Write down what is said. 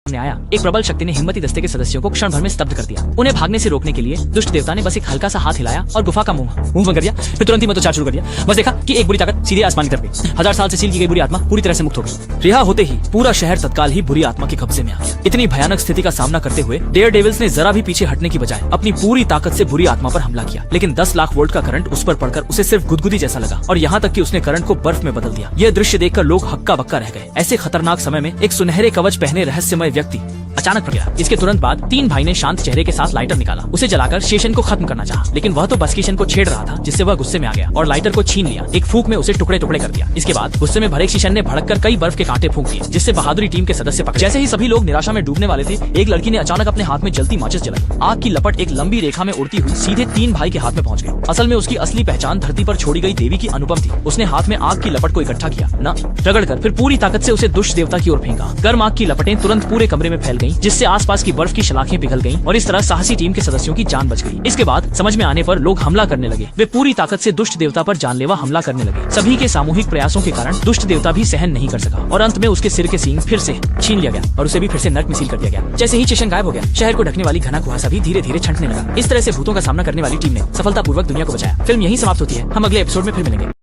सामने आया, एक प्रबल शक्ति ने हिम्मती दस्ते के सदस्यों को क्षण भर में स्तब्ध कर दिया। उन्हें भागने से रोकने के लिए दुष्ट देवता ने बस एक हल्का सा हाथ हिलाया और गुफा का मुंह बंद कर दिया। फिर तुरंत ही मतोच्चार शुरू कर दिया। बस देखा कि एक बुरी ताकत सीधे आसमान की तरफ गई। 1000 साल से सील की गई बुरी आत्मा पूरी तरह से मुक्त हो गई। रिहा होते ही पूरा शहर तत्काल ही बुरी आत्मा के कब्जे में आ गया। इतनी भयानक स्थिति का सामना करते हुए डेयर डेविल्स ने जरा भी पीछे हटने की बजाय अपनी पूरी ताकत से बुरी आत्मा पर हमला किया। लेकिन 10 लाख वोल्ट का करंट उस पर पड़कर उसे सिर्फ गुदगुदी जैसा लगा और यहाँ तक कि उसने करंट को बर्फ में बदल दिया। यह दृश्य देखकर लोग हक्का बक्का रह गए। ऐसे खतरनाक समय में एक सुनहरे कवच पहने रहस्यमय व्यक्ति अचानक पड़ गया। इसके तुरंत बाद 3 भाई ने शांत चेहरे के साथ लाइटर निकाला। उसे जलाकर शेषन को खत्म करना चाहा, लेकिन वह तो बसकिशन को छेड़ रहा था, जिससे वह गुस्से में आ गया और लाइटर को छीन लिया। एक फूंक में उसे टुकड़े टुकड़े कर दिया। इसके बाद गुस्से में भरे शेषन ने भड़ककर कई बर्फ के कांटे फूंक दिए, जिससे बहादुरी टीम के सदस्य पकड़े। जैसे ही सभी लोग निराशा में डूबने वाले थे, एक लड़की ने अचानक अपने हाथ में जलती माचिस जलाई। आग की लपट एक लंबी रेखा में उड़ती हुई सीधे 3 भाई के हाथ में पहुंच गई। असल में उसकी असली पहचान धरती पर छोड़ी गई देवी की अनुपम थी। उसने हाथ में आग की लपट को इकट्ठा किया, न रगड़कर फिर पूरी ताकत से उसे दुष्ट देवता की ओर फेंका। गर्म आग की लपटें तुरंत पूरे कमरे में फैल गईं, जिससे आसपास की बर्फ की शलाखें पिघल गईं और इस तरह साहसी टीम के सदस्यों की जान बच गई। इसके बाद समझ में आने पर लोग हमला करने लगे। वे पूरी ताकत से दुष्ट देवता पर जानलेवा हमला करने लगे। सभी के सामूहिक प्रयासों के कारण दुष्ट देवता भी सहन नहीं कर सका और अंत में उसके सिर के सींग फिर से छीन लिया गया और उसे भी फिर से नर्क में सील कर दिया गया। जैसे ही शेषन गायब हो गया, शहर को ढकने वाली घना कुहासा भी धीरे धीरे छंटने लगा। इस तरह से भूतों का सामना करने वाली टीम ने सफलतापूर्वक दुनिया को बचाया। फिल्म यहीं समाप्त होती है। हम अगले एपिसोड में फिर मिलेंगे।